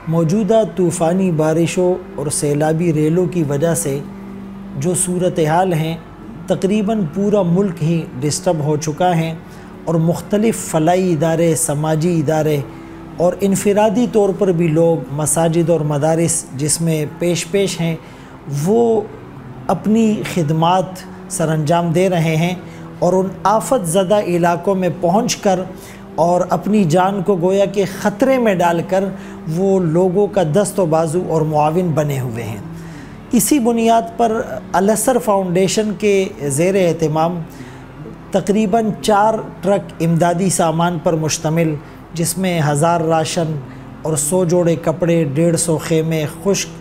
موجودہ طوفانی بارشوں اور سیلابی ریلوں کی وجہ سے جو صورتحال ہیں تقریباً پورا ملک ہی ڈسٹرب ہو چکا ہے، اور مختلف فلاحی ادارے، سماجی ادارے اور انفرادی طور پر بھی لوگ مساجد اور مدارس جس میں پیش ہیں وہ اپنی خدمات سر انجام دے رہے ہیں، اور ان آفت زدہ علاقوں میں پہنچ کر اور اپنی جان کو گویا کہ خطرے میں ڈال کر وہ لوگوں کا دست و بازو اور معاون بنے ہوئے ہیں۔ اسی بنیاد پر الاسر فاؤنڈیشن کے زیر اہتمام تقریباً 4 ٹرک امدادی سامان پر مشتمل، جس میں 1000 راشن اور 100 جوڑے کپڑے، 150 خیمے، خشک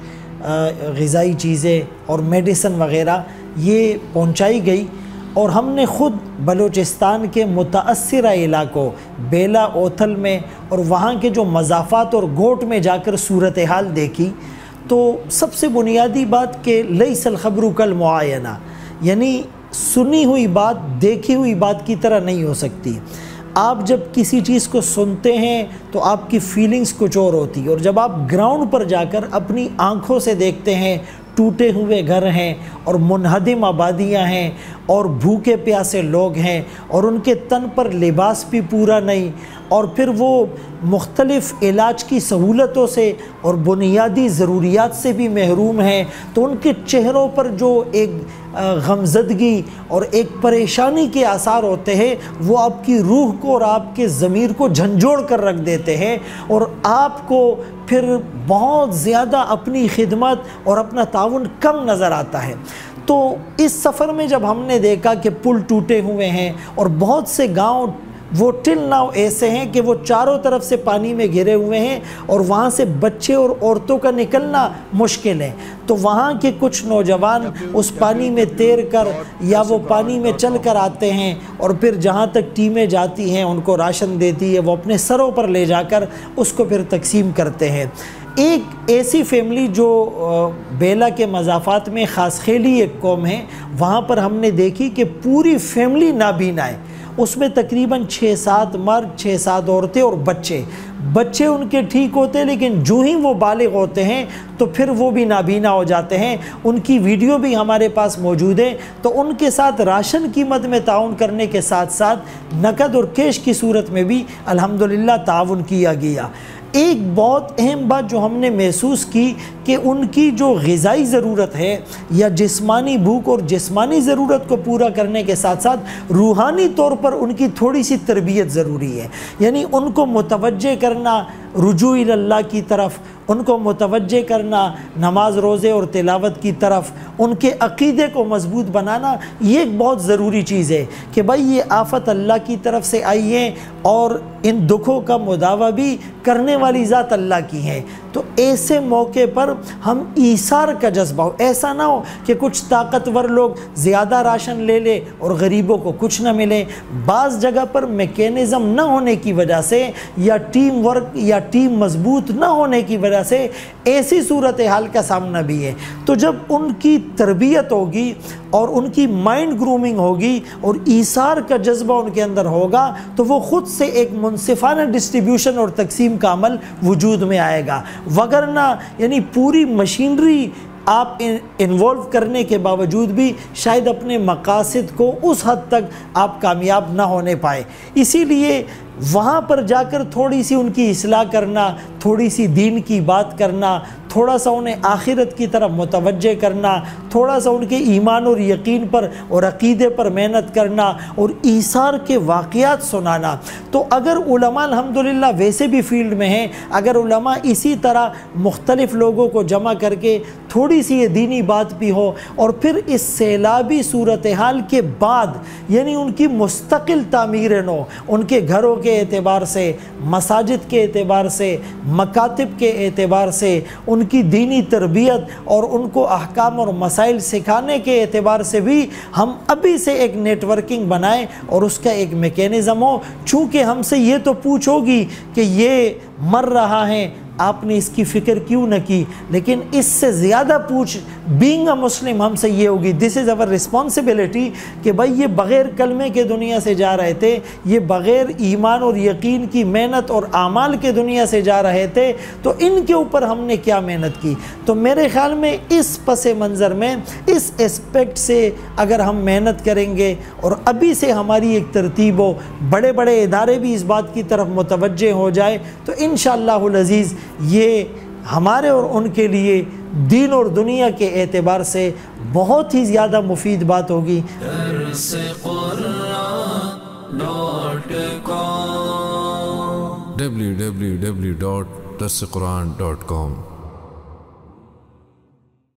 غذائی چیزیں اور میڈیسن وغیرہ یہ پہنچائی گئی، اور ہم نے خود بلوچستان کے متاثرہ علاقوں بیلا، اوتھل میں اور وہاں کے جو مضافات اور گوٹ میں جا کر صورتحال دیکھی، تو سب سے بنیادی بات کہ لیس الخبر کالمعاینہ، یعنی سنی ہوئی بات دیکھی ہوئی بات کی طرح نہیں ہو سکتی۔ آپ جب کسی چیز کو سنتے ہیں تو آپ کی فیلنگز کچھ اور ہوتی ہے، اور جب آپ گراؤنڈ پر جا کر اپنی آنکھوں سے دیکھتے ہیں ٹوٹے ہوئے گھر ہیں اور منہدم آبادیاں ہیں اور بھوکے پیاسے لوگ ہیں اور ان کے تن پر لباس بھی پورا نہیں، اور پھر وہ مختلف علاج کی سہولتوں سے اور بنیادی ضروریات سے بھی محروم ہیں، تو ان کے چہروں پر جو ایک غمزدگی اور ایک پریشانی کے آثار ہوتے ہیں وہ آپ کی روح کو اور آپ کے ضمیر کو جھنجھوڑ کر رکھ دیتے ہیں، اور آپ کو پھر بہت زیادہ اپنی خدمت اور اپنا تعاون کم نظر آتا ہے۔ تو اس سفر میں جب ہم نے دیکھا کہ پل ٹوٹے ہوئے ہیں اور بہت سے گاؤں وہ ٹل ناؤ ایسے ہیں کہ وہ چاروں طرف سے پانی میں گھرے ہوئے ہیں اور وہاں سے بچے اور عورتوں کا نکلنا مشکل ہے، تو وہاں کے کچھ نوجوان اس پانی میں تیر کر یا وہ پانی میں چل کر آتے ہیں، اور پھر جہاں تک ٹیمیں جاتی ہیں ان کو راشن دیتی ہے، وہ اپنے سروں پر لے جا کر اس کو پھر تقسیم کرتے ہیں۔ ایک ایسی فیملی جو بیلا کے مضافات میں خاص خیلی ایک قوم ہے، وہاں پر ہم نے دیکھی کہ پوری فیملی نابینا ہے، اس میں تقریباً 6-7 مرد، 6-7 عورتیں اور بچے ان کے ٹھیک ہوتے ہیں، لیکن جو ہی وہ بالغ ہوتے ہیں تو پھر وہ بھی نابینا ہو جاتے ہیں۔ ان کی ویڈیو بھی ہمارے پاس موجود ہے، تو ان کے ساتھ راشن کی مد میں تعاون کرنے کے ساتھ ساتھ نقد اور کیش کی صورت میں بھی الحمدللہ تعاون کیا گیا۔ ایک بہت اہم بات جو ہم نے محسوس کی کہ ان کی جو غذائی ضرورت ہے یا جسمانی بھوک اور جسمانی ضرورت کو پورا کرنے کے ساتھ ساتھ روحانی طور پر ان کی تھوڑی سی تربیت ضروری ہے، یعنی ان کو متوجہ کرنا رجوع اللہ کی طرف، ان کو متوجہ کرنا نماز روزے اور تلاوت کی طرف، ان کے عقیدے کو مضبوط بنانا، یہ ایک بہت ضروری چیز ہے کہ بھائی یہ آفت اللہ کی طرف سے آئی ہے اور ان دکھوں کا مداوع بھی کرنے والی ذات اللہ کی ہے۔ تو ایسے موقع پر ہم ایثار کا جذبہ ہو، ایسا نہ ہو کہ کچھ طاقتور لوگ زیادہ راشن لے لے اور غریبوں کو کچھ نہ ملے۔ بعض جگہ پر میکینزم نہ ہونے کی وجہ سے یا ٹیم ورک یا ٹیم مضبوط نہ ہونے کی وجہ سے ایسی صورتحال کا سامنا بھی ہے۔ تو جب ان کی تربیت ہوگی اور ان کی مائنڈ گرومنگ ہوگی اور ایثار کا جذبہ ان کے اندر ہوگا تو وہ خود سے ایک منصفانہ ڈسٹریبیوشن اور تقسیم کا عمل وجود میں آئے گا، وگرنہ یعنی پوری مشینری آپ انوالو کرنے کے باوجود بھی شاید اپنے مقاصد کو اس حد تک آپ کامیاب نہ ہونے پائے۔ اسی لیے وہاں پر جا کر تھوڑی سی ان کی اصلاح کرنا، تھوڑی سی دین کی بات کرنا، تھوڑا سا انہیں آخرت کی طرف متوجہ کرنا، تھوڑا سا ان کے ایمان اور یقین پر اور عقیدے پر محنت کرنا اور ایثار کے واقعات سنانا۔ تو اگر علماء الحمدللہ ویسے بھی فیلڈ میں ہیں، اگر علماء اسی طرح مختلف لوگوں کو جمع کر کے تھوڑی سی یہ دینی بات بھی ہو، اور پھر اس سیلابی صورتحال کے بعد یعنی ان کی مستقل تعمیر نو، ان کے گھروں کے اعتبار سے، مساجد کے اعتبار سے، مکاتب کے اعتبار سے، ان کی دینی تربیت اور ان کو احکام اور مسائل سکھانے کے اعتبار سے بھی ہم ابھی سے ایک نیٹ ورکنگ بنائیں اور اس کا ایک میکینزم ہو۔ چونکہ ہم سے یہ تو پوچھو گی کہ یہ مر رہا ہے، آپ نے اس کی فکر کیوں نہ کی؟ لیکن اس سے زیادہ پوچھ بینگ اے مسلم ہم سے یہ ہوگی، دس از اور رسپانسبلٹی کہ بھائی یہ بغیر کلمے کے دنیا سے جا رہے تھے، یہ بغیر ایمان اور یقین کی محنت اور اعمال کے دنیا سے جا رہے تھے، تو ان کے اوپر ہم نے کیا محنت کی؟ تو میرے خیال میں اس پس منظر میں اس اسپیکٹ سے اگر ہم محنت کریں گے اور ابھی سے ہماری ایک ترتیب ہو، بڑے بڑے ادارے بھی اس بات کی طرف متوجہ ہو جائے، تو انشاءاللہ العزیز یہ ہمارے اور ان کے لیے دین اور دنیا کے اعتبار سے بہت ہی زیادہ مفید بات ہوگی۔ www.darsequran.com